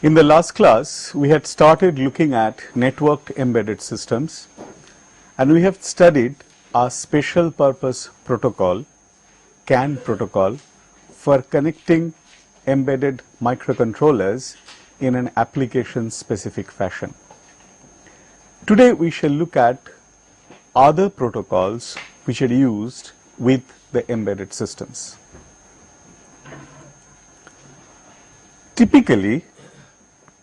In the last class, we had started looking at networked embedded systems, and we have studied a special purpose protocol, CAN protocol, for connecting embedded microcontrollers in an application specific fashion. Today we shall look at other protocols which are used with the embedded systems. Typically,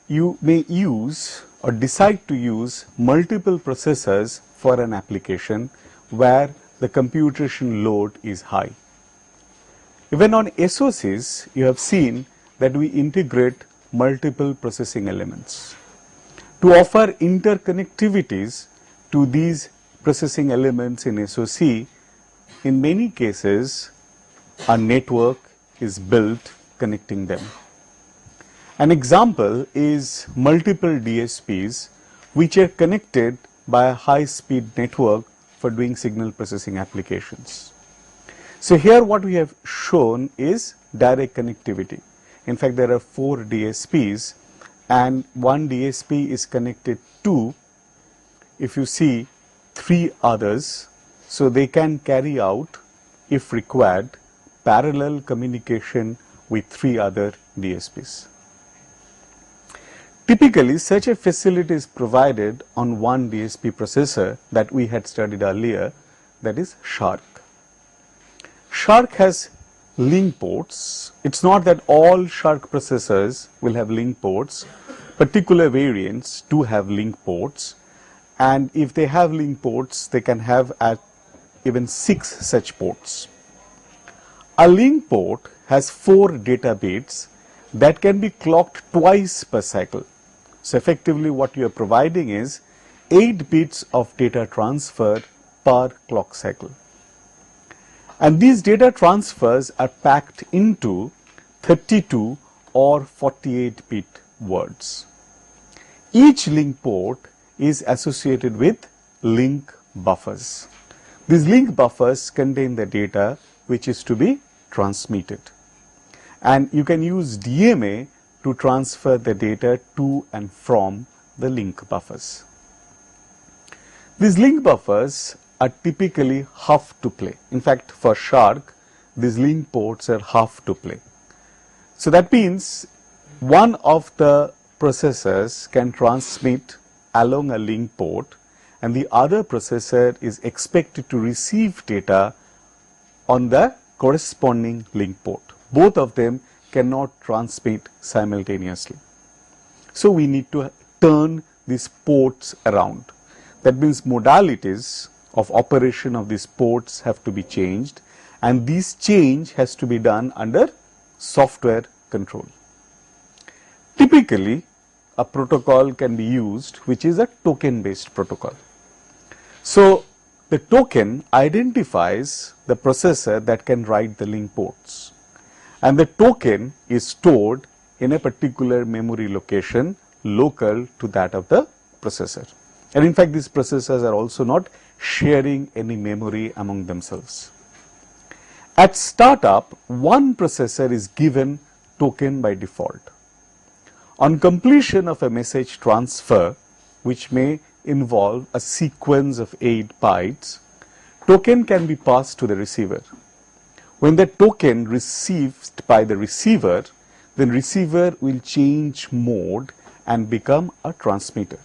you may use or decide to use multiple processors for an application where the computation load is high. Even on SoCs, you have seen that we integrate multiple processing elements. To offer interconnectivities to these processing elements in SoC, in many cases, a network is built connecting them. An example is multiple DSPs which are connected by a high-speed network for doing signal processing applications. So here what we have shown is direct connectivity. In fact, there are 4 DSPs and one DSP is connected to, if you see, 3 others, so they can carry out, if required, parallel communication with 3 other DSPs. Typically, such a facility is provided on one DSP processor that we had studied earlier, that is SHARC. SHARC has link ports. It's not that all SHARC processors will have link ports. Particular variants do have link ports, and if they have link ports, they can have at even 6 such ports. A link port has 4 data bits that can be clocked twice per cycle. So effectively what you are providing is 8 bits of data transfer per clock cycle. And these data transfers are packed into 32 or 48 bit words. Each link port is associated with link buffers. These link buffers contain the data which is to be transmitted. And you can use DMA to transfer the data to and from the link buffers. These link buffers are typically half to play. In fact, for SHARC, these link ports are half to play. So that means one of the processors can transmit along a link port and the other processor is expected to receive data on the corresponding link port. Both of them cannot transmit simultaneously. So we need to turn these ports around. That means modalities of operation of these ports have to be changed, and this change has to be done under software control. Typically, a protocol can be used which is a token based protocol. So the token identifies the processor that can write the link ports, and the token is stored in a particular memory location local to that of the processor. And in fact, these processors are also not sharing any memory among themselves. At startup, one processor is given token by default. On completion of a message transfer, which may involve a sequence of 8 bytes, token can be passed to the receiver. When the token received by the receiver, then receiver will change mode and become a transmitter.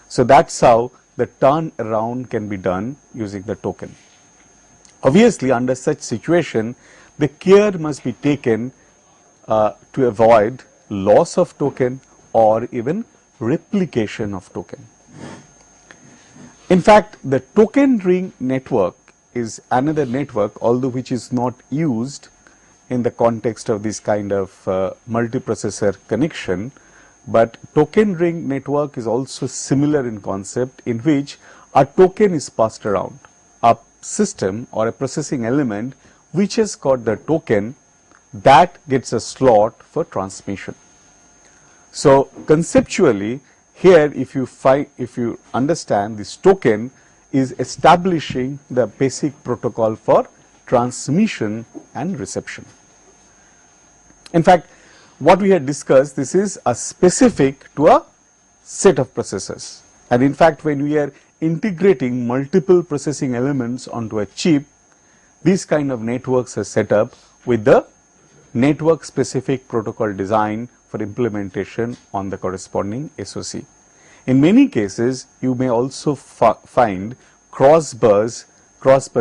So that's how the turn around can be done using the token. Obviously, under such situation, the care must be taken to avoid loss of token or even replication of token. In fact, the token ring network is another network, although which is not used in the context of this kind of multiprocessor connection, but token ring network is also similar in concept, in which a token is passed around. A system or a processing element which has got the token, that gets a slot for transmission. So conceptually, here if you understand, this token is establishing the basic protocol for transmission and reception. In fact, what we had discussed, this is a specific to a set of processors. And in fact, when we are integrating multiple processing elements onto a chip, these kind of networks are set up with the network specific protocol design for implementation on the corresponding SoC. In many cases, you may also find cross-bus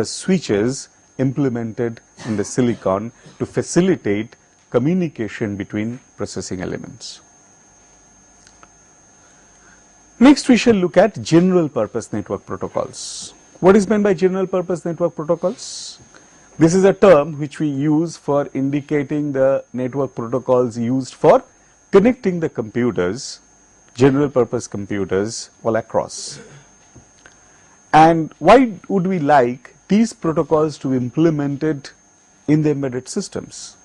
switches implemented in the silicon to facilitate communication between processing elements. Next, we shall look at general purpose network protocols. What is meant by general purpose network protocols? This is a term which we use for indicating the network protocols used for connecting the computers, general purpose computers all across. And why would we like these protocols to be implemented in the embedded systems?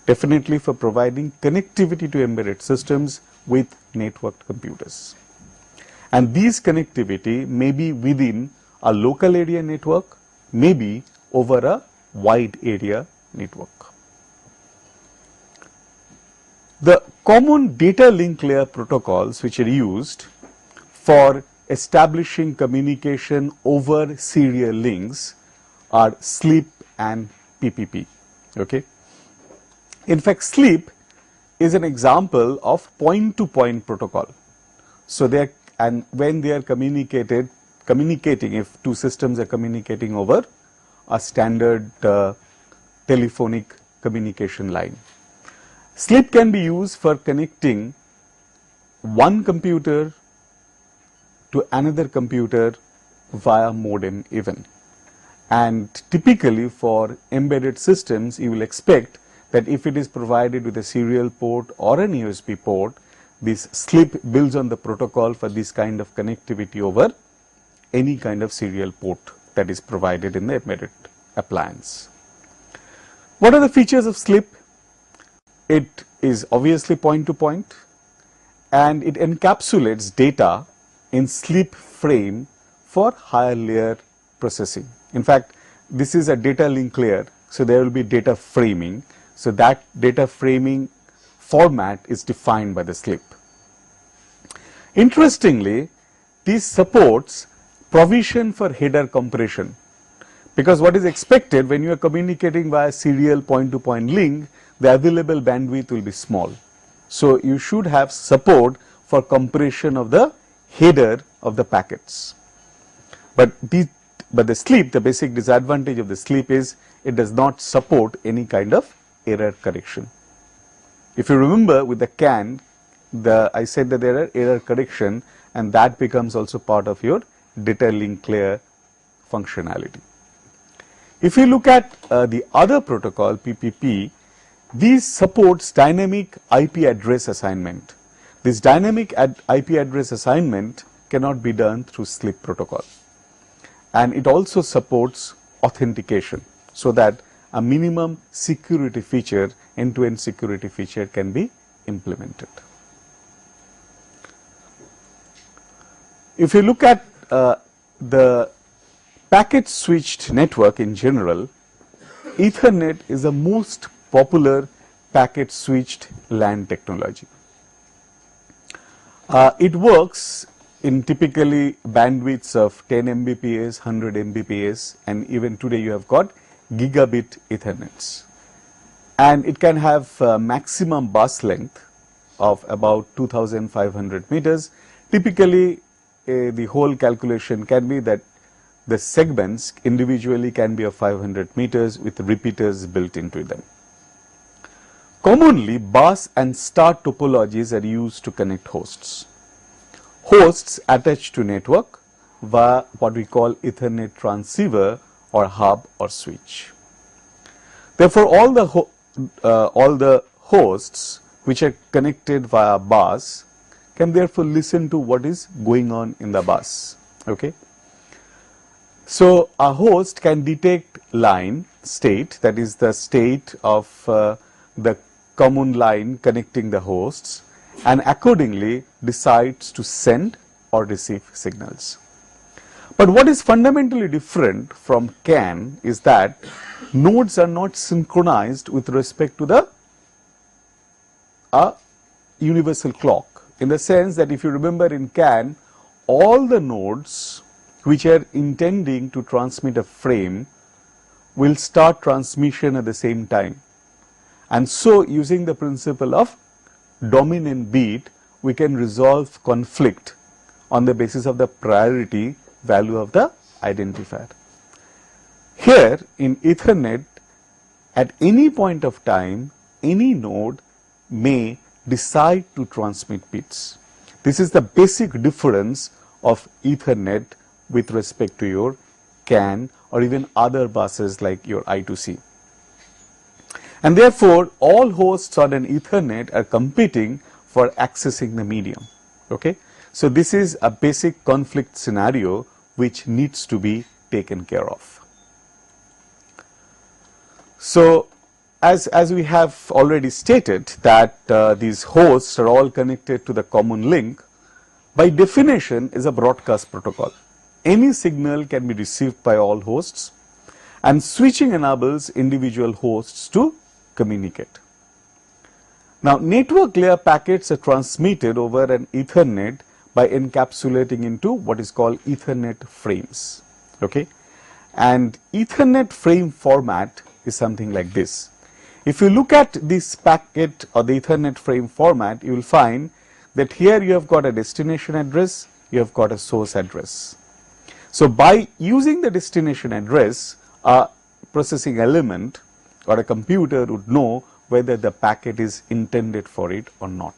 Definitely for providing connectivity to embedded systems with networked computers. And these connectivity may be within a local area network, maybe over a wide area network. The common data link layer protocols which are used for establishing communication over serial links are SLIP and PPP. Okay. In fact, SLIP is an example of point-to-point protocol. So they are, and when they are communicating, if two systems are communicating over a standard telephonic communication line. SLIP can be used for connecting one computer to another computer via modem even. And typically for embedded systems, you will expect that if it is provided with a serial port or an USB port, this SLIP builds on the protocol for this kind of connectivity over any kind of serial port that is provided in the embedded appliance. What are the features of SLIP? It is obviously point-to-point, and it encapsulates data in SLIP frame for higher layer processing. In fact, this is a data link layer, so there will be data framing. So that data framing format is defined by the SLIP. Interestingly, this supports provision for header compression, because what is expected when you are communicating via serial point-to-point link, the available bandwidth will be small. So you should have support for compression of the header of the packets. But the SLIP, the basic disadvantage of the SLIP is it does not support any kind of error correction. If you remember with the CAN, I said that there are error correction, and that becomes also part of your data link layer functionality. If you look at the other protocol, PPP, these supports dynamic IP address assignment. This dynamic IP address assignment cannot be done through SLIP protocol, and it also supports authentication, so that a minimum security feature, end-to-end security feature, can be implemented. If you look at the packet switched network in general, Ethernet is the most popular packet switched LAN technology. It works in typically bandwidths of 10 Mbps, 100 Mbps, and even today you have got gigabit Ethernets. And it can have maximum bus length of about 2500 meters. Typically, the whole calculation can be that the segments individually can be of 500 meters with repeaters built into them. Commonly, bus and star topologies are used to connect hosts. Hosts attached to network via what we call Ethernet transceiver or hub or switch. Therefore, all the hosts which are connected via bus can therefore listen to what is going on in the bus. Okay. So a host can detect line state, that is the state of the common line connecting the hosts, and accordingly decides to send or receive signals. But what is fundamentally different from CAN is that nodes are not synchronized with respect to the a universal clock, in the sense that if you remember in CAN, all the nodes which are intending to transmit a frame will start transmission at the same time. And so, using the principle of dominant beat, we can resolve conflict on the basis of the priority value of the identifier. Here in Ethernet, at any point of time, any node may decide to transmit bits. This is the basic difference of Ethernet with respect to your CAN or even other buses like your I2C. And therefore, all hosts on an Ethernet are competing for accessing the medium. Okay? So, this is a basic conflict scenario which needs to be taken care of. So, as we have already stated that these hosts are all connected to the common link, by definition is a broadcast protocol. Any signal can be received by all hosts, and switching enables individual hosts to communicate. Now, network layer packets are transmitted over an Ethernet by encapsulating into what is called Ethernet frames. Okay? And Ethernet frame format is something like this. If you look at this packet or the Ethernet frame format, you will find that here you have got a destination address, you have got a source address. So, by using the destination address, a processing element or a computer would know whether the packet is intended for it or not.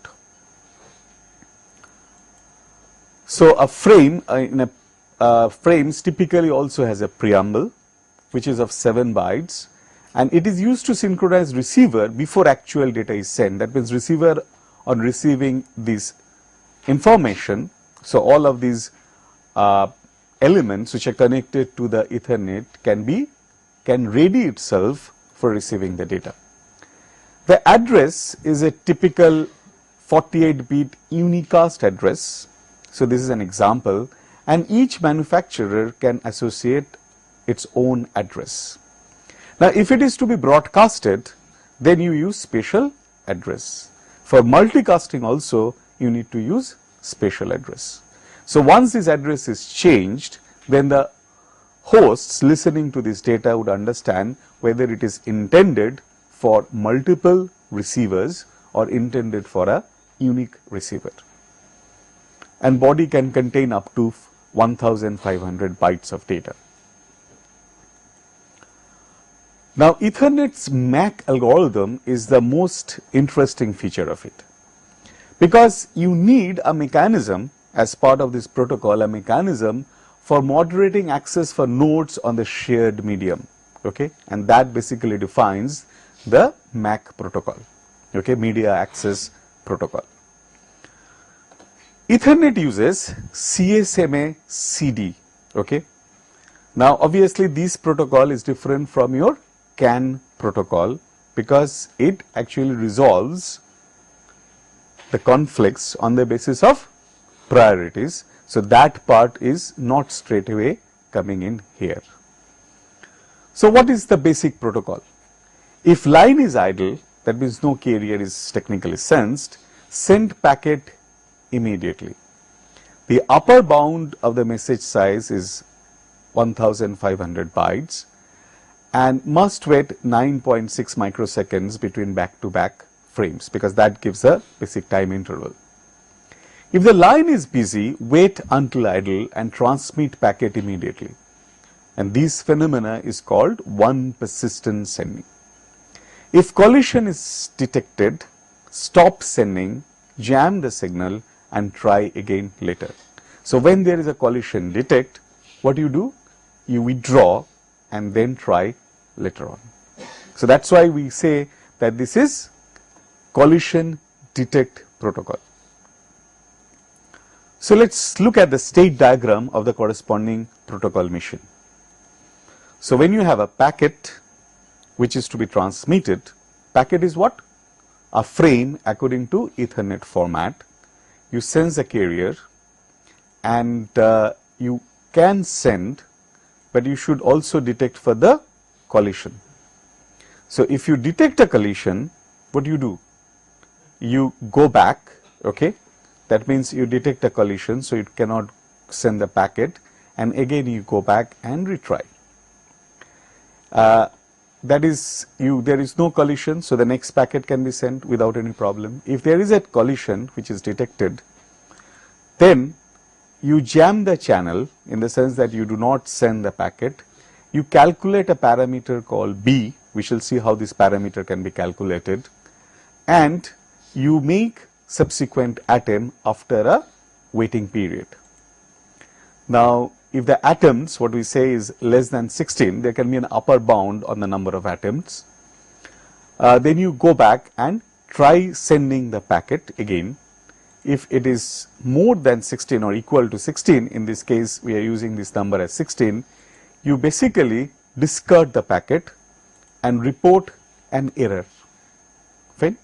So, a frame frames typically also has a preamble which is of 7 bytes, and it is used to synchronize receiver before actual data is sent. That means, receiver on receiving this information. So, all of these elements which are connected to the Ethernet can ready itself for receiving the data. The address is a typical 48-bit unicast address. So, this is an example, and each manufacturer can associate its own address. Now, if it is to be broadcasted, then you use spatial address. For multicasting also, you need to use spatial address. So, once this address is changed, then the hosts listening to this data would understand whether it is intended for multiple receivers or intended for a unique receiver. And body can contain up to 1500 bytes of data. Now, Ethernet's MAC algorithm is the most interesting feature of it, because you need a mechanism as part of this protocol, a mechanism for moderating access for nodes on the shared medium, okay? And that basically defines the MAC protocol, okay? Media Access Protocol. Ethernet uses CSMA CD, okay? Now, obviously, this protocol is different from your CAN protocol because it actually resolves the conflicts on the basis of priorities. So, that part is not straight away coming in here. So, what is the basic protocol? If line is idle, that means no carrier is technically sensed, send packet immediately. The upper bound of the message size is 1500 bytes and must wait 9.6 microseconds between back to back frames, because that gives a basic time interval. If the line is busy, wait until idle and transmit packet immediately, and this phenomena is called one persistent sending. If collision is detected, stop sending, jam the signal and try again later. So, when there is a collision detect, what do? You withdraw and then try later on. So, that is why we say that this is collision detect protocol. So, let us look at the state diagram of the corresponding protocol machine. So, when you have a packet which is to be transmitted, packet is what? A frame according to Ethernet format. You sense a carrier and you can send, but you should also detect for the collision. So, if you detect a collision, what do? you go back, okay, that means you detect a collision, so it cannot send the packet, and again you go back and retry. That is, there is no collision, so the next packet can be sent without any problem. If there is a collision which is detected, then you jam the channel in the sense that you do not send the packet. You calculate a parameter called B. We shall see how this parameter can be calculated, and you make subsequent attempt after a waiting period. Now, if the attempts, what we say, is less than 16, there can be an upper bound on the number of attempts. Then you go back and try sending the packet again. If it is more than 16 or equal to 16, in this case we are using this number as 16, you basically discard the packet and report an error. Fine.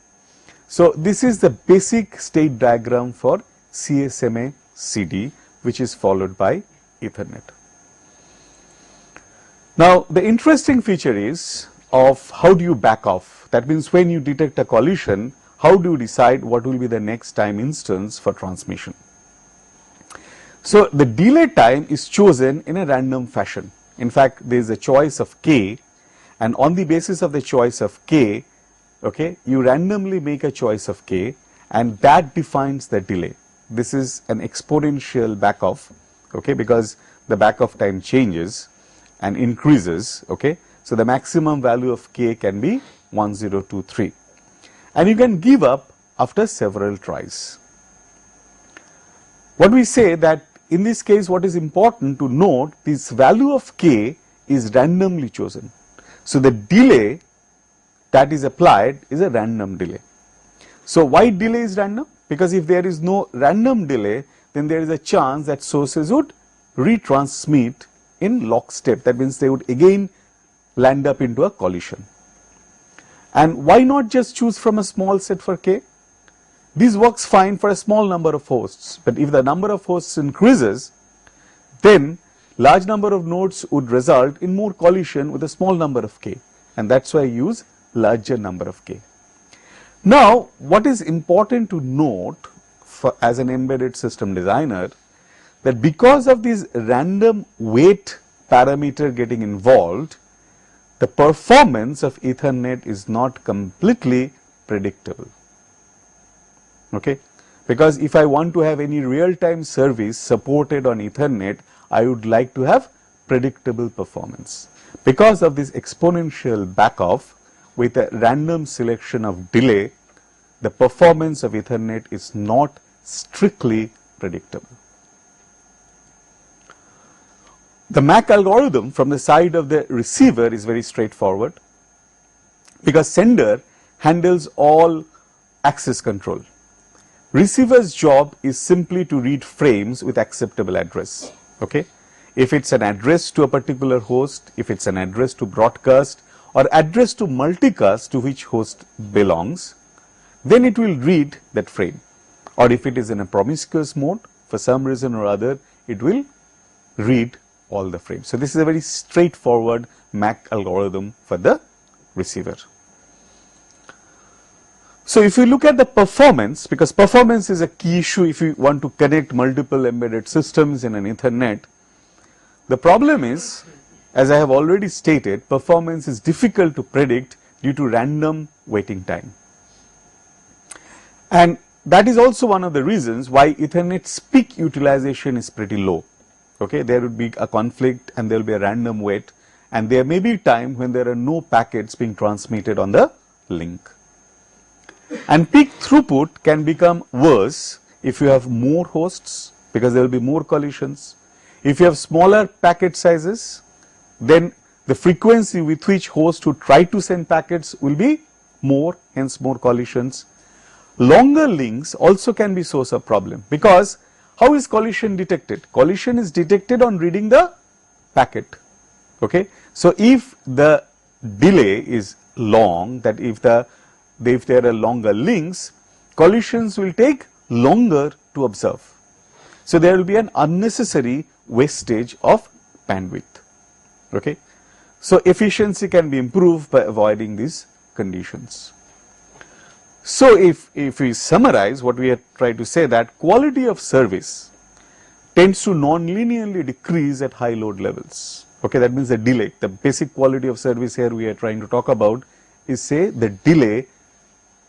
So, this is the basic state diagram for CSMA CD, which is followed by Ethernet. Now, the interesting feature is of how do you back off. That means, when you detect a collision, how do you decide what will be the next time instance for transmission? So, the delay time is chosen in a random fashion. In fact, there is a choice of k, and on the basis of the choice of k, okay, you randomly make a choice of k, and that defines the delay. This is an exponential back off, okay, because the back off time changes and increases, okay. So, the maximum value of k can be 1023, and you can give up after several tries. What we say that in this case, what is important to note, this value of k is randomly chosen. So, the delay that is applied is a random delay. So, why delay is random? Because if there is no random delay, then there is a chance that sources would retransmit in lockstep. That means, they would again land up into a collision. And why not just choose from a small set for k? This works fine for a small number of hosts, but if the number of hosts increases, then large number of nodes would result in more collision with a small number of k, and that is why I use larger number of k. Now, what is important to note for as an embedded system designer, that because of this random wait parameter getting involved, the performance of Ethernet is not completely predictable. Okay, because if I want to have any real time service supported on Ethernet, I would like to have predictable performance. Because of this exponential back off with a random selection of delay, the performance of Ethernet is not strictly predictable. The MAC algorithm from the side of the receiver is very straightforward, because sender handles all access control. Receiver's job is simply to read frames with acceptable address. Okay? If it is an address to a particular host, if it is an address to broadcast or address to multicast to which host belongs, then it will read that frame. Or if it is in a promiscuous mode, for some reason or other, it will read all the frames. So, this is a very straightforward MAC algorithm for the receiver. So, if you look at the performance, because performance is a key issue if you want to connect multiple embedded systems in an Ethernet, the problem is, as I have already stated, performance is difficult to predict due to random waiting time. And that is also one of the reasons why Ethernet's peak utilization is pretty low. Okay, there would be a conflict and there will be a random wait, and there may be time when there are no packets being transmitted on the link. And peak throughput can become worse if you have more hosts, because there will be more collisions. If you have smaller packet sizes, then the frequency with which hosts would try to send packets will be more, hence more collisions. Longer links also can be source of problem, because how is collision detected? Collision is detected on reading the packet. Okay? So, if the delay is long, that if there are longer links, collisions will take longer to observe. So, there will be an unnecessary wastage of bandwidth. Okay? So, efficiency can be improved by avoiding these conditions. So, if we summarize what we are trying to say, that quality of service tends to non-linearly decrease at high load levels. Okay, that means the delay, the basic quality of service here we are trying to talk about is, say, the delay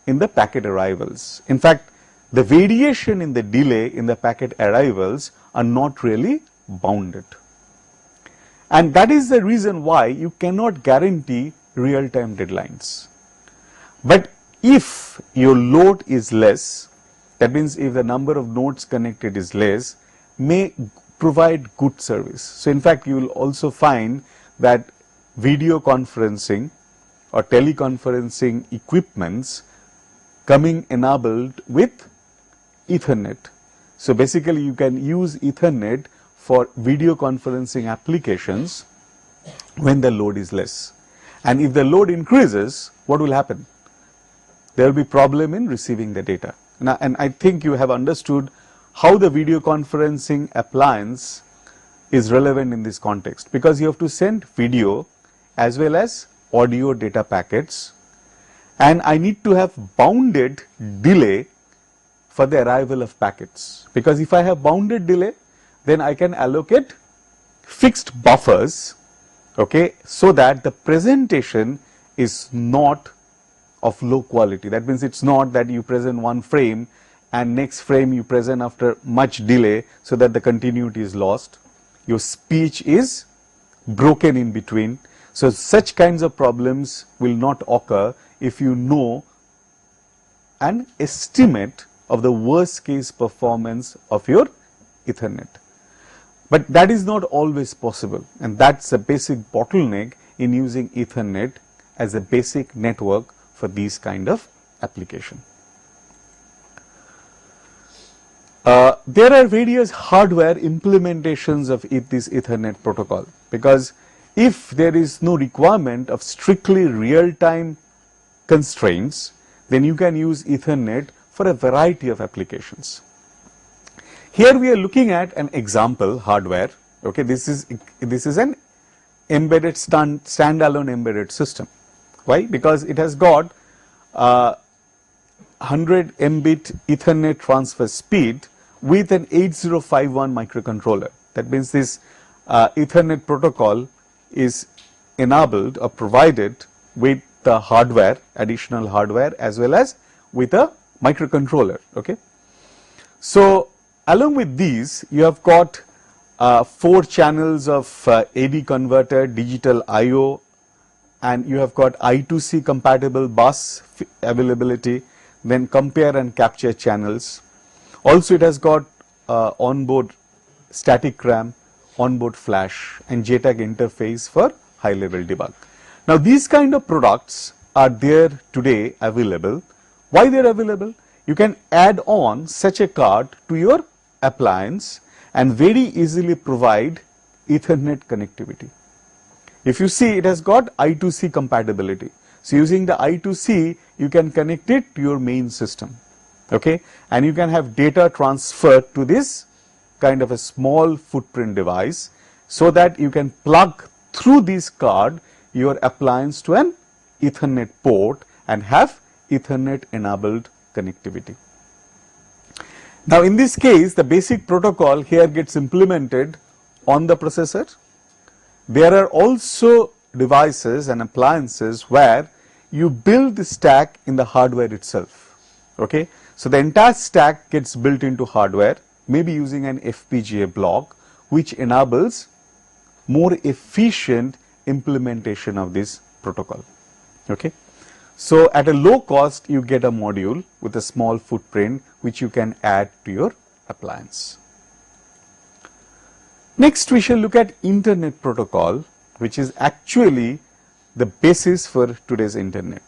in the packet arrivals. In fact, the variation in the delay in the packet arrivals are not really bounded. And that is the reason why you cannot guarantee real-time deadlines. But if your load is less, that means if the number of nodes connected is less, may provide good service. So, in fact, you will also find that video conferencing or teleconferencing equipments coming enabled with Ethernet. So, basically you can use Ethernet for video conferencing applications when the load is less. And if the load increases, what will happen? There will be problem in receiving the data. Now, and I think you have understood how the video conferencing appliance is relevant in this context, because you have to send video as well as audio data packets, and I need to have bounded delay for the arrival of packets, because if I have bounded delay, then I can allocate fixed buffers, okay, so that the presentation is not of low quality. That means it's not that you present one frame and next frame you present after much delay, so that the continuity is lost. Your speech is broken in between. So, such kinds of problems will not occur if you know an estimate of the worst case performance of your Ethernet. But that is not always possible, and that is a basic bottleneck in using Ethernet as a basic network for these kind of application. There are various hardware implementations of this Ethernet protocol, because if there is no requirement of strictly real-time constraints, then you can use Ethernet for a variety of applications. Here we are looking at an example hardware. Okay, this is an embedded standalone embedded system. Why? Because it has got 100 Mbit Ethernet transfer speed with an 8051 microcontroller. That means this Ethernet protocol is enabled or provided with the hardware, additional hardware, as well as with a microcontroller. Okay. So, along with these, you have got 4 channels of AD converter, digital I/O, and you have got I2C compatible bus availability, then compare and capture channels. Also, it has got onboard static RAM, onboard flash, and JTAG interface for high level debug. Now, these kind of products are there today available. Why they are available? You can add on such a card to your appliance and very easily provide Ethernet connectivity. If you see, it has got I2C compatibility. So, using the I2C, you can connect it to your main system, okay, and you can have data transferred to this kind of a small footprint device, so that you can plug through this card your appliance to an Ethernet port and have Ethernet enabled connectivity. Now, in this case, the basic protocol here gets implemented on the processor. There are also devices and appliances where you build the stack in the hardware itself. Okay. So, the entire stack gets built into hardware, maybe using an FPGA block, which enables more efficient implementation of this protocol. Okay. So, at a low cost, you get a module with a small footprint which you can add to your appliance. Next, we shall look at Internet protocol, which is actually the basis for today's Internet.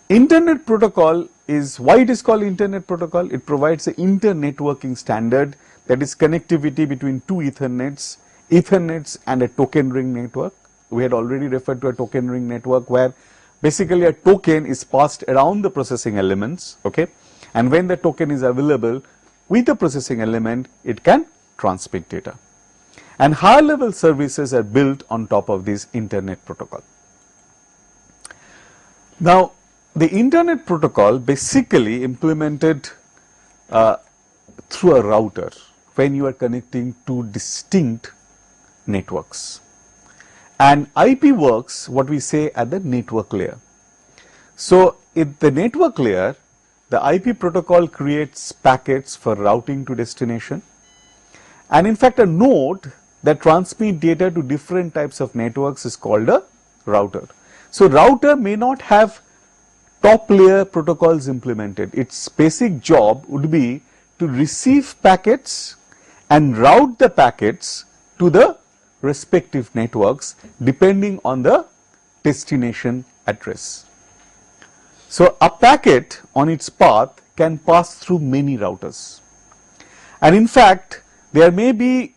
Internet protocol is, why it is called Internet protocol? It provides an inter-networking standard, that is connectivity between two Ethernets and a token ring network. We had already referred to a token ring network, where basically a token is passed around the processing elements, okay, and when the token is available with the processing element, it can transmit data. And higher level services are built on top of this Internet protocol. Now, the internet protocol basically implemented through a router when you are connecting two distinct networks. And IP works what we say at the network layer. So, at the network layer, the IP protocol creates packets for routing to destination, and in fact a node that transmits data to different types of networks is called a router. So, router may not have top layer protocols implemented. Its basic job would be to receive packets and route the packets to the respective networks depending on the destination address. So, a packet on its path can pass through many routers, and in fact there may be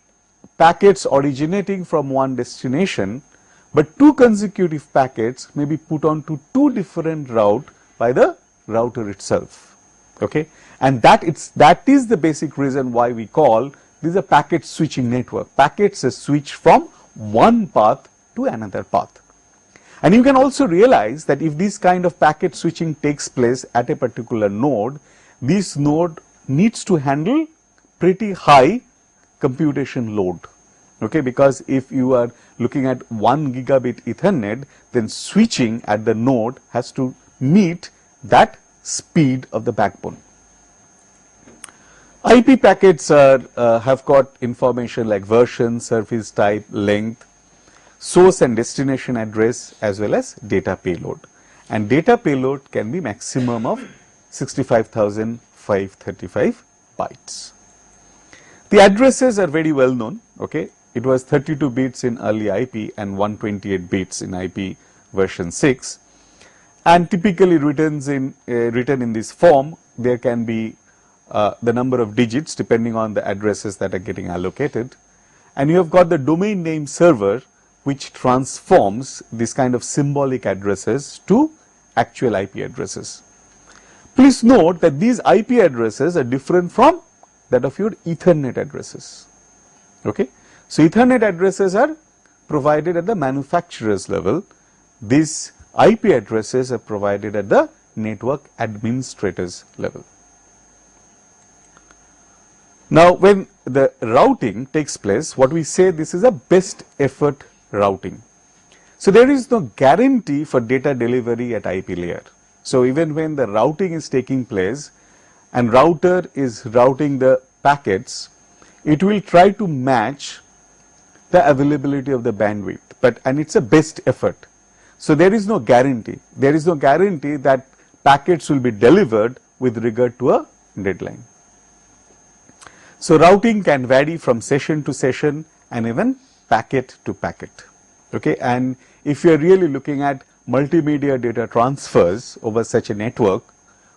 packets originating from one destination, but two consecutive packets may be put onto two different routes by the router itself. Okay? And that is the basic reason why we call this a packet switching network. Packets are switched from one path to another path. And you can also realize that if this kind of packet switching takes place at a particular node, this node needs to handle pretty high computation load. Okay, because if you are looking at 1 gigabit Ethernet, then switching at the node has to meet that speed of the backbone. IP packets have got information like version, service type, length, source and destination address, as well as data payload. And data payload can be maximum of 65,535 bytes. The addresses are very well known. Okay, it was 32 bits in early IP and 128 bits in IP version 6, and typically written in this form. There can be the number of digits depending on the addresses that are getting allocated, and you have got the domain name server which transforms this kind of symbolic addresses to actual IP addresses. Please note that these IP addresses are different from that of your Ethernet addresses. Okay? So, Ethernet addresses are provided at the manufacturer's level. These IP addresses are provided at the network administrator's level. Now, when the routing takes place, what we say, this is a best effort routing. So, there is no guarantee for data delivery at IP layer. So, even when the routing is taking place and router is routing the packets, it will try to match the availability of the bandwidth, and it's a best effort. So, there is no guarantee. There is no guarantee that packets will be delivered with regard to a deadline. So, routing can vary from session to session and even packet to packet. Okay? And if you are really looking at multimedia data transfers over such a network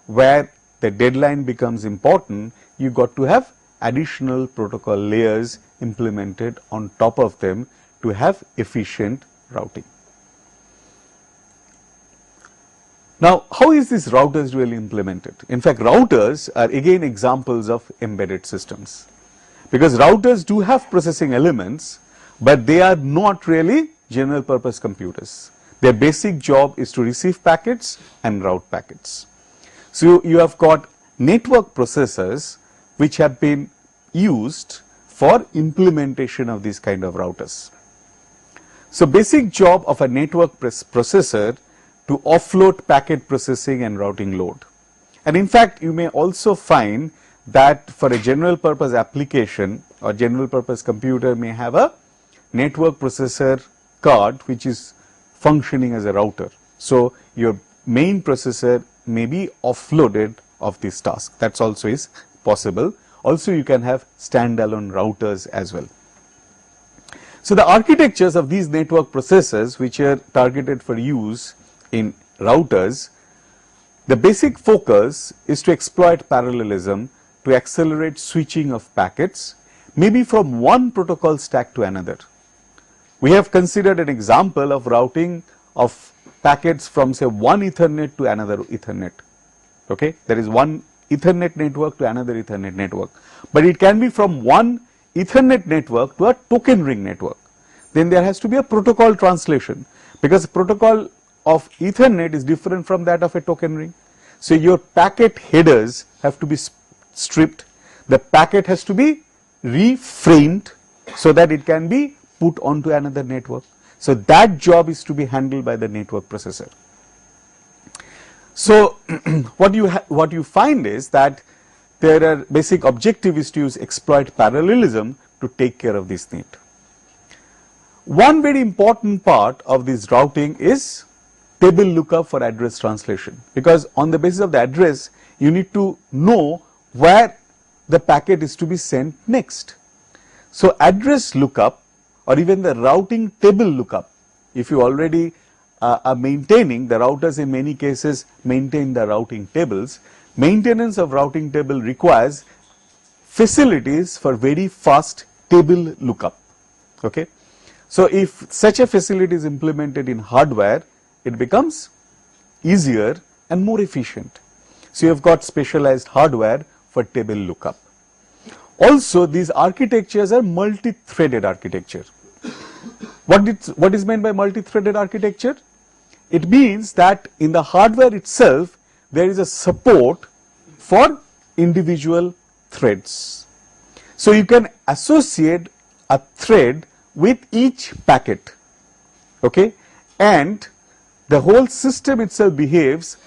where the deadline becomes important, you got to have additional protocol layers implemented on top of them to have efficient routing. Now, how is this routers really implemented? In fact, routers are again examples of embedded systems, because routers do have processing elements, but they are not really general purpose computers. Their basic job is to receive packets and route packets. So, you have got network processors which have been used for implementation of these kind of routers. So, basic job of a network processor to offload packet processing and routing load. And in fact, you may also find that for a general purpose application or general purpose computer may have a network processor card which is functioning as a router. So, your main processor may be offloaded of this task. That also is possible. Also, you can have standalone routers as well. So, the architectures of these network processors which are targeted for use in routers, the basic focus is to exploit parallelism to accelerate switching of packets, maybe from one protocol stack to another. We have considered an example of routing of packets from say one Ethernet to another Ethernet. Okay? There is one Ethernet network to another Ethernet network, but it can be from one Ethernet network to a token ring network. Then there has to be a protocol translation, because protocol of Ethernet is different from that of a token ring. So your packet headers have to be stripped, the packet has to be reframed so that it can be put onto another network. So that job is to be handled by the network processor. So what you find is that there are basic objective is to use exploit parallelism to take care of this need. One very important part of this routing is table lookup for address translation, because on the basis of the address you need to know where the packet is to be sent next. So address lookup or even the routing table lookup, if you already are maintaining, the routers in many cases maintain the routing tables, maintenance of routing table requires facilities for very fast table lookup. Okay. So if such a facility is implemented in hardware, it becomes easier and more efficient. So you have got specialized hardware for table lookup. Also, these architectures are multi-threaded architecture. What is meant by multi-threaded architecture? It means that in the hardware itself there is a support for individual threads. So you can associate a thread with each packet, okay, and the whole system itself behaves,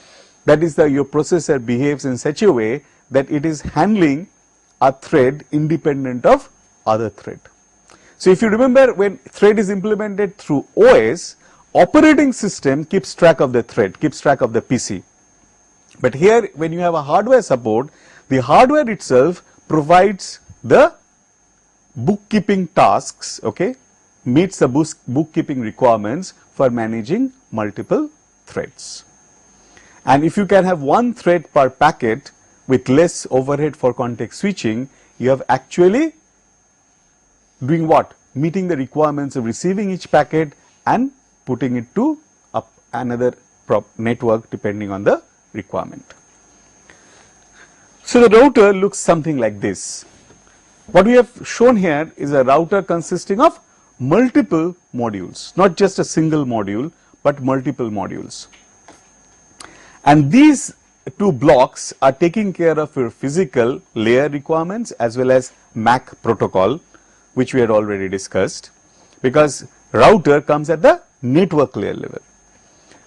that is your processor behaves in such a way that it is handling a thread independent of other thread. So if you remember, when thread is implemented through OS, operating system keeps track of the thread, keeps track of the PC. But here when you have a hardware support, the hardware itself provides the bookkeeping tasks, okay, meets the bookkeeping requirements for managing multiple threads. And if you can have one thread per packet with less overhead for context switching, you have actually doing what? Meeting the requirements of receiving each packet and putting it to another network depending on the requirement. So the router looks something like this. What we have shown here is a router consisting of multiple modules, not just a single module, but multiple modules. And these two blocks are taking care of your physical layer requirements as well as MAC protocol, which we had already discussed, because router comes at the network layer level.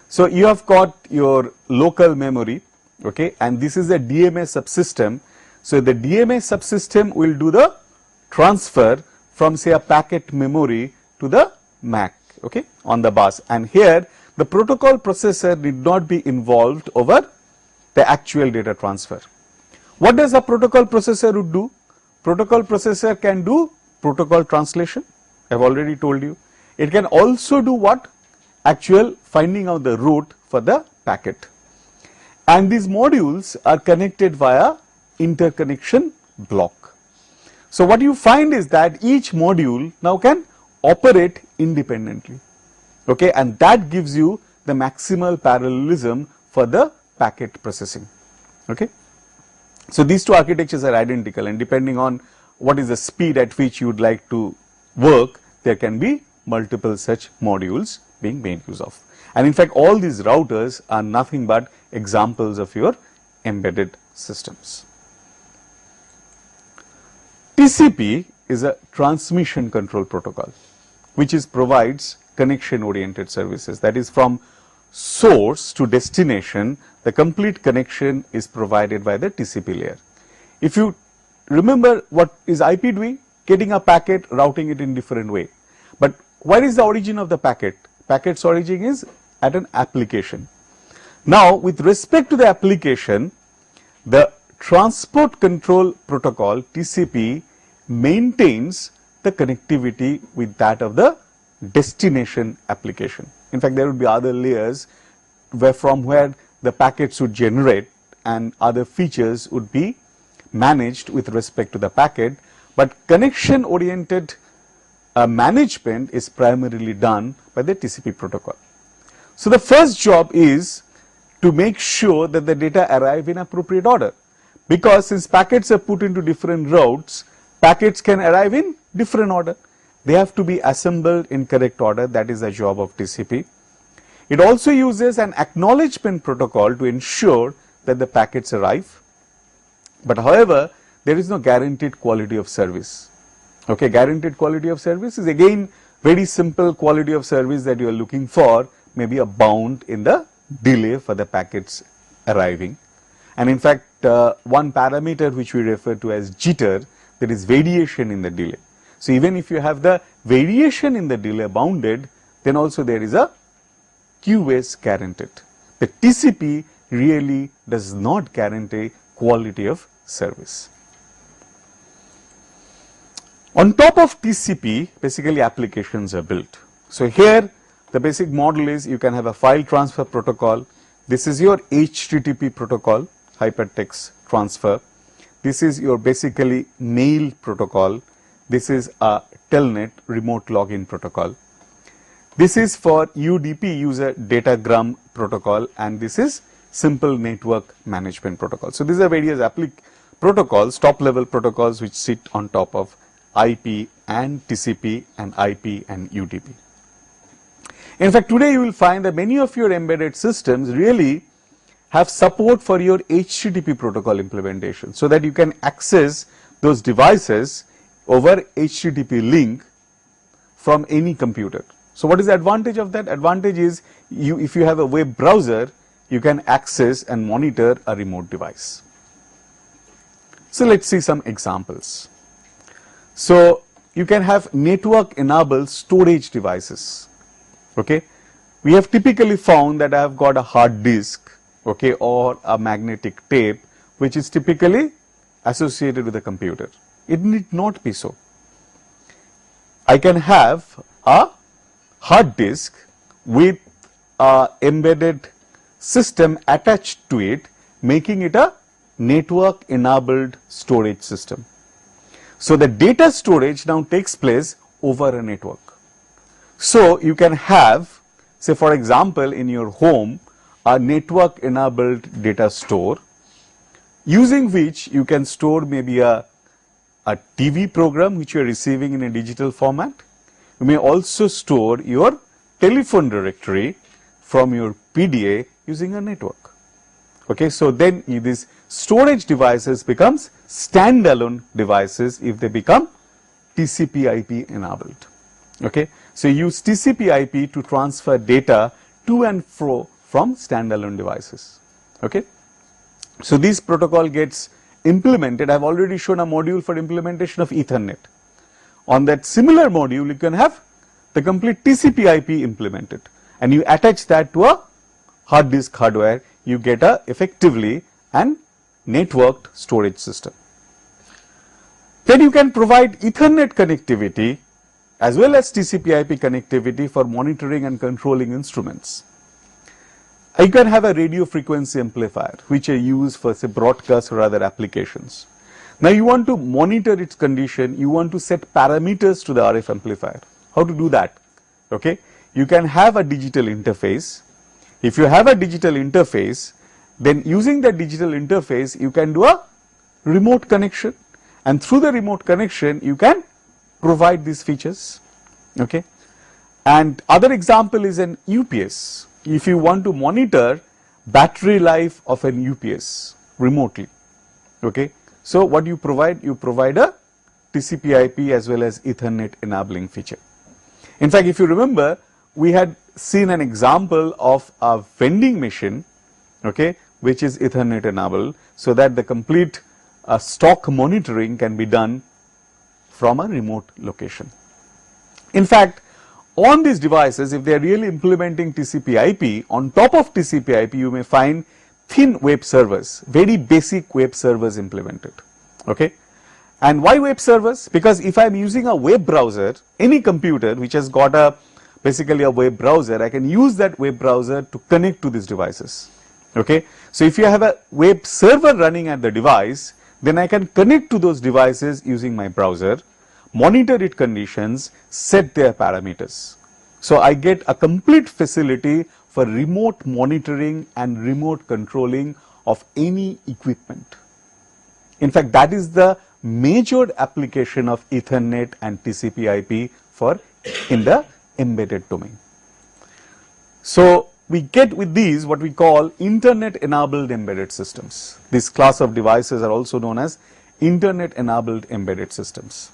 So you have got your local memory, okay, and this is a DMA subsystem. So the DMA subsystem will do the transfer from, say, a packet memory to the MAC, okay, on the bus, and here the protocol processor need not be involved over the actual data transfer. What does a protocol processor would do? Protocol processor can do protocol translation, I have already told you. It can also do what? Actual finding out the route for the packet. And these modules are connected via interconnection block. So what you find is that each module now can operate independently, okay, and that gives you the maximal parallelism for the packet processing, okay. So these two architectures are identical, and depending on what is the speed at which you would like to work, there can be multiple such modules being made use of. And in fact, all these routers are nothing but examples of your embedded systems. TCP is a transmission control protocol, which provides connection oriented services, that is, from source to destination the complete connection is provided by the TCP layer. If you remember, what is IP doing? Getting a packet, routing it in different way. But where is the origin of the packet? Packet's origin is at an application. Now with respect to the application, the transport control protocol TCP maintains the connectivity with that of the destination application. In fact, there would be other layers from where the packets would generate and other features would be managed with respect to the packet, but connection oriented management is primarily done by the TCP protocol. So the first job is to make sure that the data arrive in appropriate order, because since packets are put into different routes, packets can arrive in different order. They have to be assembled in correct order. That is the job of TCP. It also uses an acknowledgement protocol to ensure that the packets arrive. But however, there is no guaranteed quality of service. Okay, guaranteed quality of service is again very simple quality of service that you are looking for, maybe a bound in the delay for the packets arriving. And in fact, one parameter which we refer to as jitter, there is variation in the delay. So even if you have the variation in the delay bounded, then also there is a QoS guaranteed. The TCP really does not guarantee quality of service. On top of TCP, basically applications are built. So here the basic model is you can have a file transfer protocol. This is your HTTP protocol, hypertext transfer. This is your basically mail protocol. This is a telnet remote login protocol. This is for UDP, user datagram protocol, and this is simple network management protocol. So these are various protocols, top level protocols which sit on top of IP and TCP and IP and UDP. In fact, today you will find that many of your embedded systems really have support for your HTTP protocol implementation, so that you can access those devices over HTTP link from any computer. So what is the advantage of that? Advantage is if you have a web browser, you can access and monitor a remote device. So let's see some examples. So you can have network enabled storage devices. Okay, we have typically found that I have got a hard disk, okay, or a magnetic tape which is typically associated with a computer. It need not be so. I can have a hard disk with a embedded system attached to it, making it a network enabled storage system. So the data storage now takes place over a network. So you can have, say for example, in your home, a network enabled data store, using which you can store maybe a TV program which you are receiving in a digital format. You may also store your telephone directory from your PDA using a network. Okay, so then these storage devices becomes standalone devices if they become TCP/IP enabled. Okay, so use TCP/IP to transfer data to and fro from standalone devices. Okay, so this protocol gets implemented. I have already shown a module for implementation of Ethernet. On that similar module, you can have the complete TCP/IP implemented, and you attach that to a hard disk hardware. You get a effectively an networked storage system. Then you can provide Ethernet connectivity as well as TCP/IP connectivity for monitoring and controlling instruments. You can have a radio frequency amplifier which are used for say broadcast or other applications. Now you want to monitor its condition, you want to set parameters to the RF amplifier. How to do that? Okay, you can have a digital interface. If you have a digital interface, then using that digital interface you can do a remote connection, and through the remote connection you can provide these features. Okay, and other example is an UPS. If you want to monitor battery life of an UPS remotely, okay, so what you provide a TCP/IP as well as Ethernet enabling feature. In fact, if you remember, we had seen an example of a vending machine, okay, which is Ethernet enabled, so that the complete stock monitoring can be done from a remote location. In fact, on these devices, if they are really implementing TCP/IP, on top of TCP/IP you may find thin web servers, very basic web servers implemented. Okay, and why web servers? Because if I am using a web browser, any computer which has got a basically a web browser, I can use that web browser to connect to these devices. Okay, so if you have a web server running at the device, then I can connect to those devices using my browser, monitor its conditions, set their parameters. So I get a complete facility for remote monitoring and remote controlling of any equipment. In fact, that is the major application of Ethernet and TCP/IP for in the embedded domain. So we get with these what we call internet enabled embedded systems. This class of devices are also known as internet enabled embedded systems.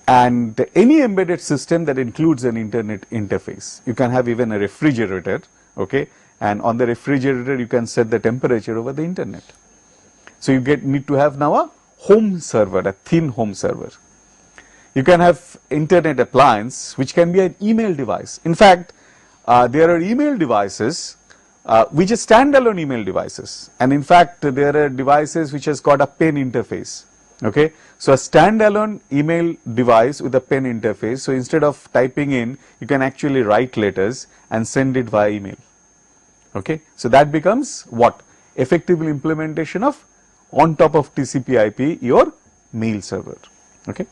And any embedded system that includes an internet interface, you can have even a refrigerator, okay, and on the refrigerator you can set the temperature over the internet. So you need to have now a home server, a thin home server. You can have internet appliance which can be an email device. In fact, there are email devices which are standalone email devices, and in fact there are devices which has got a pen interface. Okay, so a standalone email device with a pen interface. So instead of typing in, you can actually write letters and send it via email. Okay, so that becomes what? Effective implementation of on top of TCP/IP your mail server. Okay.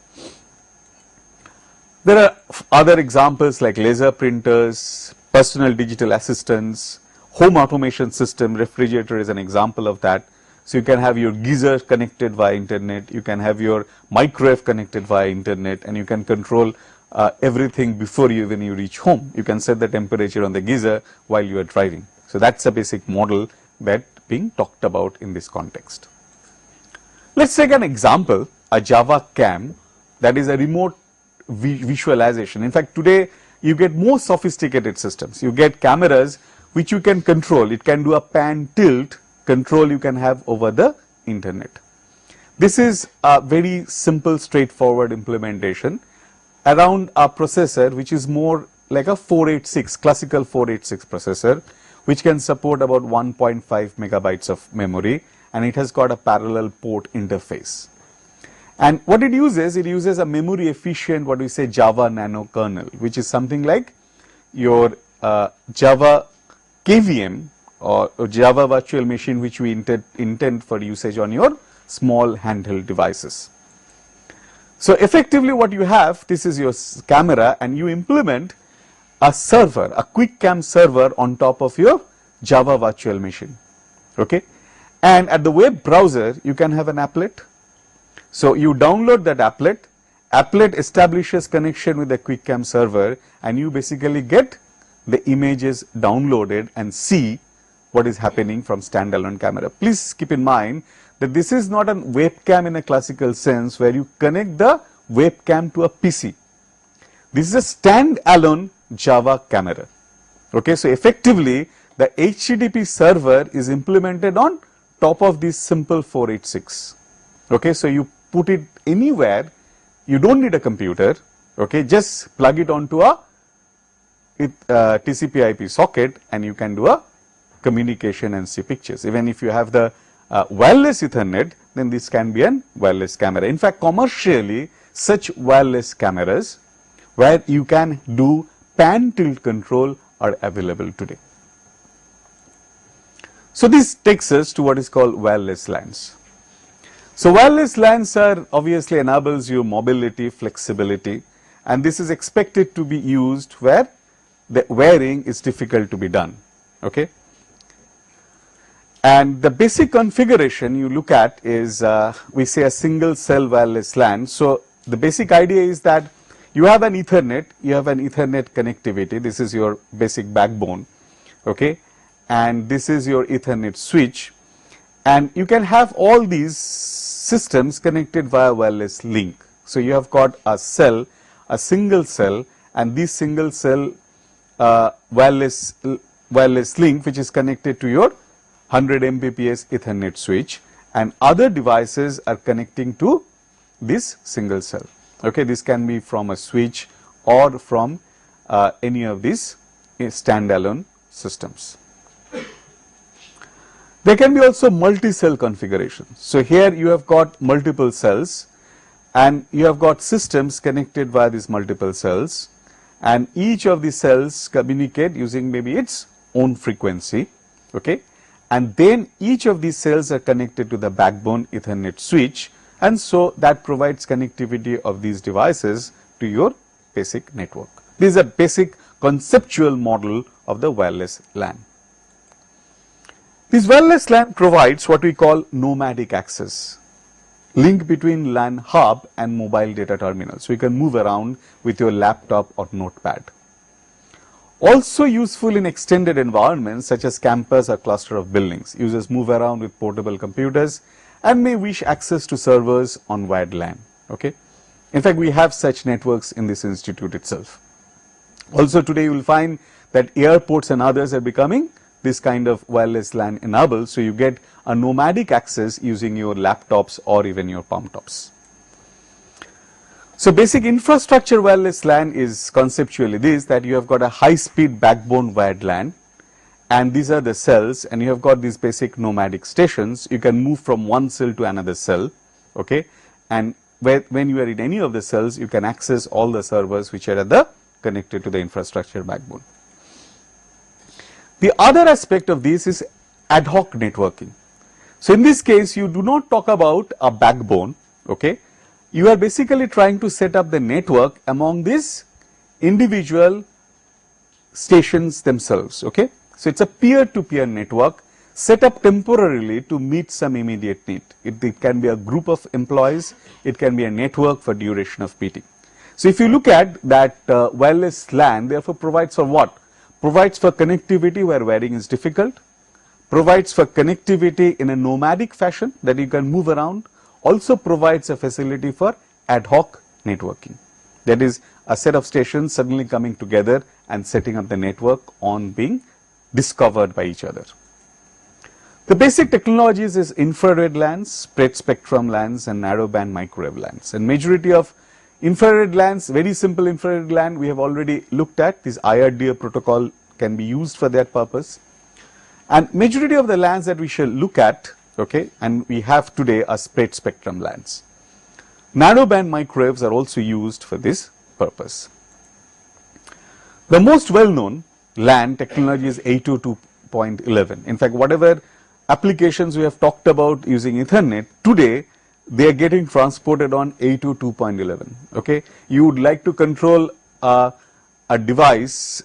There are other examples like laser printers, personal digital assistants, home automation system. Refrigerator is an example of that. So you can have your geyser connected via internet, you can have your microwave connected via internet, and you can control everything before you when you reach home. You can set the temperature on the geyser while you are driving. So that's a basic model that being talked about in this context. Let's take an example, a Java CAM, that is a remote visualization. In fact, today you get more sophisticated systems. You get cameras which you can control. It can do a pan tilt control you can have over the internet. This is a very simple, straightforward implementation around a processor which is more like a 486, classical 486 processor, which can support about 1.5 megabytes of memory, and it has got a parallel port interface. And what it uses a memory efficient, what we say, Java nano kernel, which is something like your Java KVM or Java virtual machine, which we intend for usage on your small handheld devices. So effectively what you have, this is your camera, and you implement a server, a quick cam server on top of your Java virtual machine. Okay, and at the web browser you can have an applet. So you download that applet establishes connection with the quick cam server, and you basically get the images downloaded and see what is happening from standalone camera. Please keep in mind that this is not a webcam in a classical sense where you connect the webcam to a PC. This is a standalone Java camera. Okay, so effectively the HTTP server is implemented on top of this simple 486. Okay, so you put it anywhere, you don't need a computer, okay, just plug it onto a TCP/IP socket and you can do a communication and see pictures. Even if you have the wireless Ethernet, then this can be a wireless camera. In fact, commercially such wireless cameras where you can do pan tilt control are available today. So this takes us to what is called wireless LANs. So wireless LANs are obviously enables you mobility, flexibility, and this is expected to be used where the wiring is difficult to be done. Okay. And the basic configuration you look at is we say a single cell wireless LAN. So the basic idea is that you have an Ethernet, you have an Ethernet connectivity, this is your basic backbone, okay, and this is your Ethernet switch, and you can have all these systems connected via wireless link. So you have got a cell, a single cell, and this single cell wireless link which is connected to your 100 Mbps Ethernet switch, and other devices are connecting to this single cell. Okay, this can be from a switch or from any of these standalone systems. There can be also multi-cell configuration. So here you have got multiple cells and you have got systems connected via these multiple cells, and each of the cells communicate using maybe its own frequency, okay, and then each of these cells are connected to the backbone Ethernet switch, and so that provides connectivity of these devices to your basic network. This is a basic conceptual model of the wireless LAN. This wireless LAN provides what we call nomadic access, link between LAN hub and mobile data terminal. So you can move around with your laptop or notepad. Also useful in extended environments such as campus or cluster of buildings. Users move around with portable computers and may wish access to servers on wired LAN. Okay. In fact, we have such networks in this institute itself. Also today you will find that airports and others are becoming this kind of wireless LAN enabled, so you get a nomadic access using your laptops or even your palm tops. So basic infrastructure wireless LAN is conceptually this, that you have got a high speed backbone wired LAN, and these are the cells, and you have got these basic nomadic stations. You can move from one cell to another cell, okay, and when you are in any of the cells, you can access all the servers which are connected to the infrastructure backbone. The other aspect of this is ad hoc networking. So in this case, you do not talk about a backbone, okay. You are basically trying to set up the network among these individual stations themselves, okay. So it's a peer-to-peer network set up temporarily to meet some immediate need. It can be a group of employees, it can be a network for duration of meeting. So if you look at that wireless LAN, therefore provides for what? Provides for connectivity where wiring is difficult, provides for connectivity in a nomadic fashion that you can move around, also provides a facility for ad hoc networking. That is a set of stations suddenly coming together and setting up the network on being discovered by each other. The basic technologies is infrared LANs, spread spectrum LANs and narrowband microwave LANs, and majority of infrared LANs, very simple infrared LAN we have already looked at. This IRDA protocol can be used for that purpose, and majority of the LANs that we shall look at, okay, and we have today are spread spectrum LANs. Narrowband microwaves are also used for this purpose. The most well known LAN technology is 802.11. In fact, whatever applications we have talked about using Ethernet today, they are getting transported on 802.11. Okay, you would like to control a device,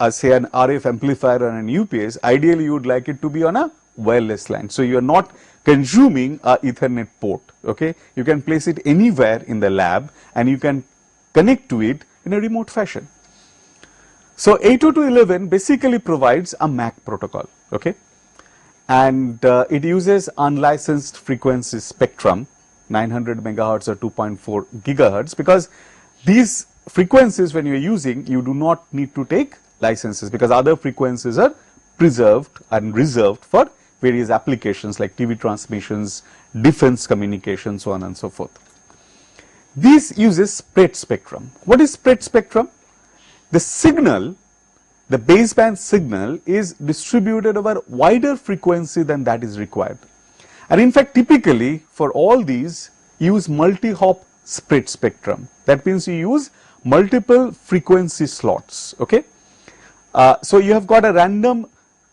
say an RF amplifier or an UPS. Ideally, you would like it to be on a wireless LAN. So you are not consuming a Ethernet port. Okay, you can place it anywhere in the lab and you can connect to it in a remote fashion. So 802.11 basically provides a MAC protocol. Okay, and it uses unlicensed frequency spectrum, 900 megahertz or 2.4 gigahertz, because these frequencies when you are using, you do not need to take licenses, because other frequencies are preserved and reserved for various applications like TV transmissions, defense communication, so on and so forth. This uses spread spectrum. What is spread spectrum? The signal, the baseband signal is distributed over wider frequency than that is required. And in fact, typically for all these, use multi-hop spread spectrum. That means you use multiple frequency slots. Okay, so you have got a random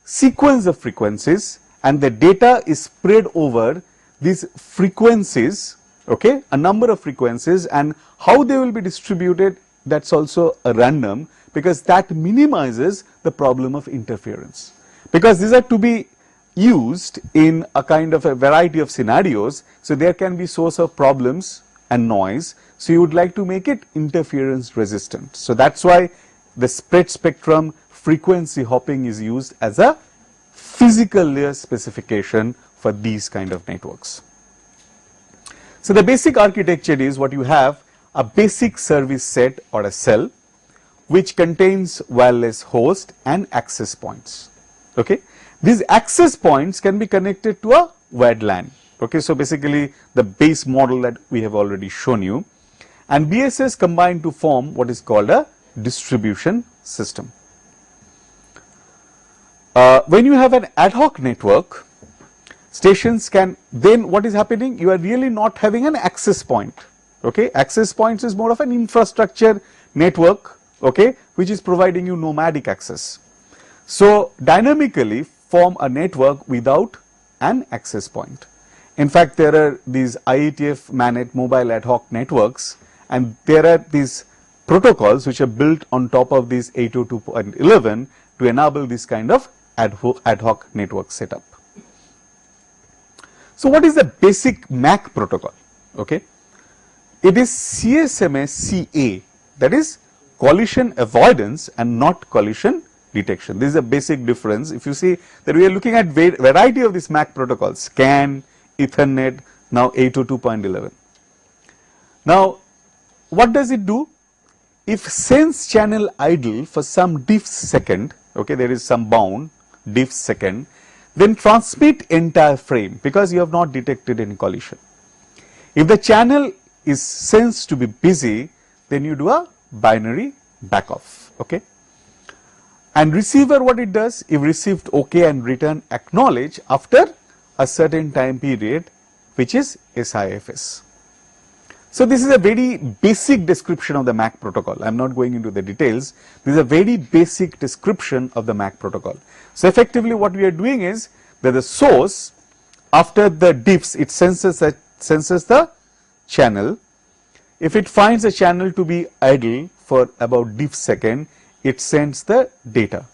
sequence of frequencies, and the data is spread over these frequencies. Okay, a number of frequencies, and how they will be distributed, that's also a random, because that minimizes the problem of interference. Because these are to be used in a kind of a variety of scenarios, so there can be source of problems and noise, so you would like to make it interference resistant. So that's why the spread spectrum frequency hopping is used as a physical layer specification for these kind of networks. So the basic architecture is what you have: a basic service set or a cell which contains wireless host and access points. Okay, these access points can be connected to a wired LAN. Okay, so basically the base model that we have already shown you, and BSS combine to form what is called a distribution system. When you have an ad hoc network, stations can, then what is happening? You are really not having an access point. Okay, access points is more of an infrastructure network, okay, which is providing you nomadic access. So dynamically form a network without an access point. In fact, there are these IETF managed mobile ad hoc networks, and there are these protocols which are built on top of this 802.11 to enable this kind of ad hoc network setup. So what is the basic MAC protocol? Okay, it is CSMA CA, that is collision avoidance and not collision detection. This is a basic difference. If you see that we are looking at variety of these MAC protocols, CAN, Ethernet, now 802.11. Now, what does it do? If sense channel idle for some diff second, okay, there is some bound diff second, then transmit entire frame because you have not detected any collision. If the channel is sensed to be busy, then you do a binary back off, okay. And receiver, what it does, if received okay and return acknowledge after a certain time period, which is SIFS. So this is a very basic description of the MAC protocol. I am not going into the details. This is a very basic description of the MAC protocol. So effectively what we are doing is that the source, after the diffs, it senses the channel. If it finds a channel to be idle for about diff second, it sends the data.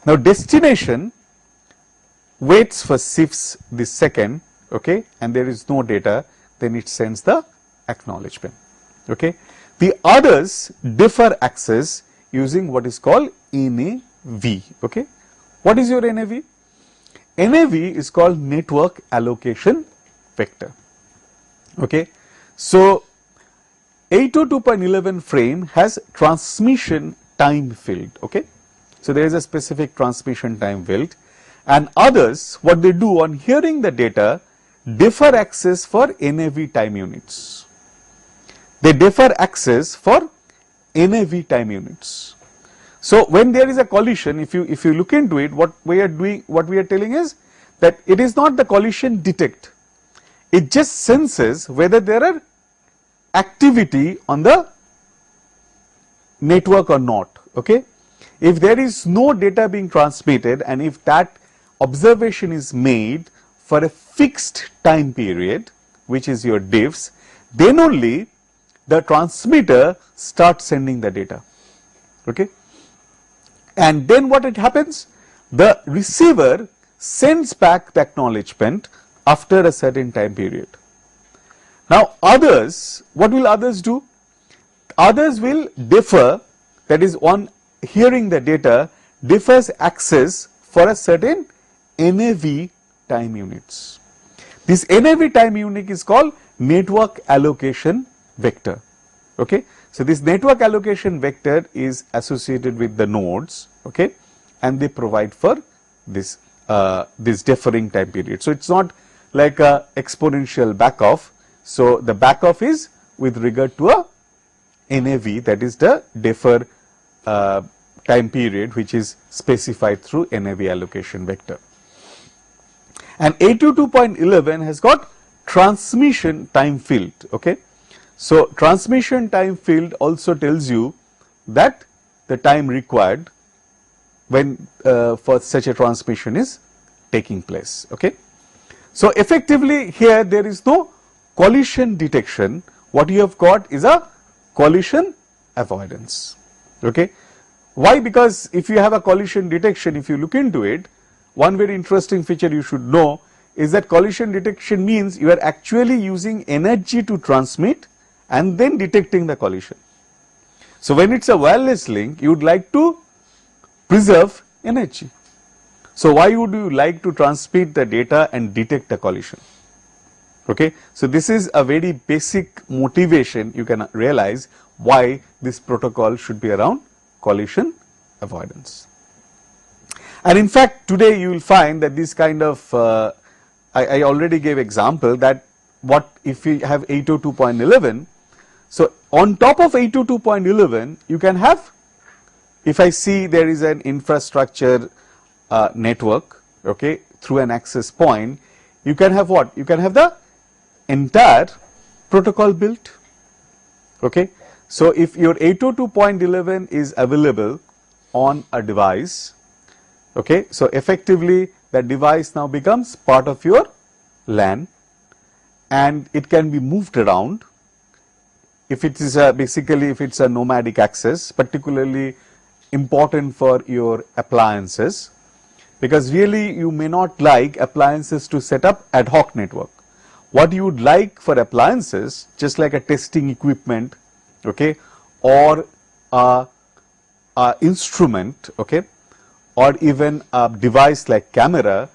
Now destination waits for shifts this second, okay, and there is no data, then it sends the acknowledgement, okay. The others defer access using what is called NAV, okay. What is your NAV? NAV is called network allocation vector, okay. So 802.11 frame has transmission time field, okay. So there is a specific transmission time field, and others what they do on hearing the data defer access for NAV time units. They defer access for NAV time units. So when there is a collision, if you look into it, what we are telling is that it is not the collision detect. It just senses whether there are activity on the network or not, okay. If there is no data being transmitted and if that observation is made for a fixed time period, which is your diffs, then only the transmitter starts sending the data, okay. And then what it happens? The receiver sends back the acknowledgement after a certain time period. Now others, what will others do? Others will defer, that is on hearing the data, defers access for a certain NAV time units. This NAV time unit is called network allocation vector, okay. So this network allocation vector is associated with the nodes, okay, and they provide for this this deferring time period. So it's not like a exponential back off. So the back off is with regard to a NAV, that is the defer time period which is specified through NAV allocation vector. And 802.11 has got transmission time field, okay. So transmission time field also tells you that the time required when for such a transmission is taking place, okay. So effectively here there is no collision detection. What you have got is a collision avoidance, okay. Why? Because if you have a collision detection, if you look into it, one very interesting feature you should know is that collision detection means you are actually using energy to transmit and then detecting the collision. So when it's a wireless link, you would like to preserve energy. So why would you like to transmit the data and detect the collision? Okay. So this is a very basic motivation you can realize why this protocol should be around collision avoidance. And in fact today you will find that this kind of I already gave example that what if we have 802.11, so on top of 802.11 you can have, if I see there is an infrastructure network, okay, through an access point, you can have what? You can have the entire protocol built, okay. So if your 802.11 is available on a device, okay, so effectively that device now becomes part of your LAN and it can be moved around. If it is basically if it's a nomadic access, particularly important for your appliances, because really you may not like appliances to set up ad hoc network. What you would like for appliances, just like a testing equipment, okay, or a instrument, okay, or even a device like camera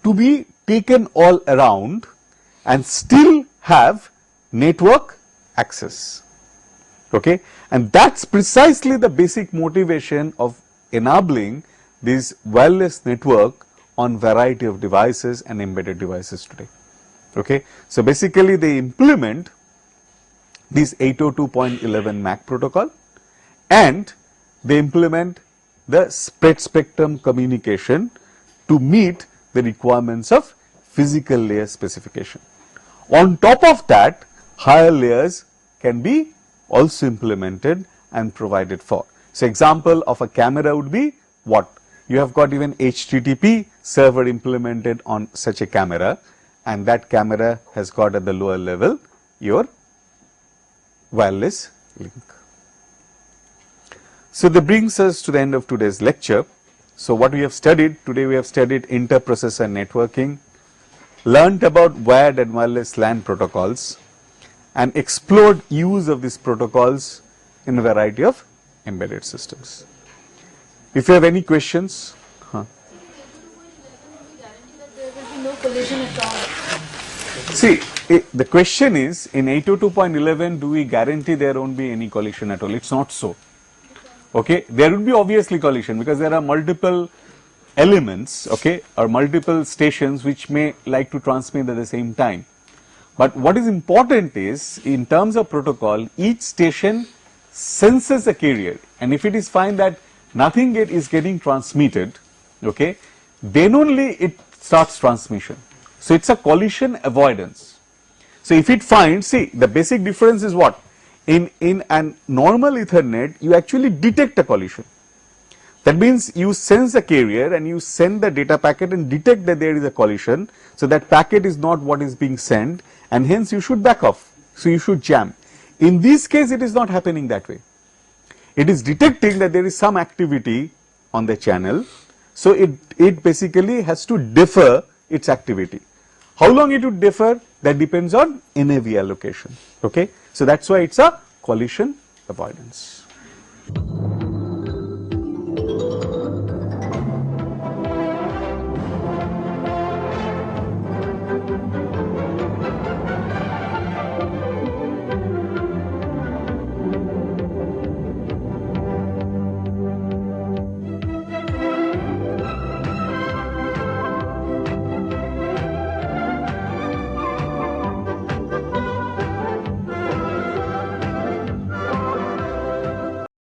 to be taken all around and still have network access, okay. And that's precisely the basic motivation of enabling this wireless network on variety of devices and embedded devices today, okay. So basically they implement this 802.11 MAC protocol and they implement the spread spectrum communication to meet the requirements of physical layer specification. On top of that, higher layers can be also implemented and provided for. So example of a camera would be what? You have got even HTTP server implemented on such a camera, and that camera has got at the lower level your wireless link. So that brings us to the end of today's lecture. So what we have studied today, we have studied inter-processor networking, learnt about wired and wireless LAN protocols, and explored use of these protocols in a variety of embedded systems. If you have any questions, see, the question is, in 802.11, do we guarantee there won't be any collision at all? It's not so. Okay, there would be obviously collision because there are multiple elements, okay, or multiple stations which may like to transmit at the same time. But what is important is, in terms of protocol, each station senses a carrier, and if it is find that nothing is getting transmitted, okay, then only it starts transmission. So it's a collision avoidance. So if it finds, see, the basic difference is what? In an normal Ethernet, you actually detect a collision. That means you sense a carrier and you send the data packet and detect that there is a collision. So that packet is not what is being sent, and hence you should back off. So you should jam. In this case, it is not happening that way. It is detecting that there is some activity on the channel. So it basically has to defer its activity. How long it would defer? That depends on NAV allocation. Okay. So that's why it's a collision avoidance.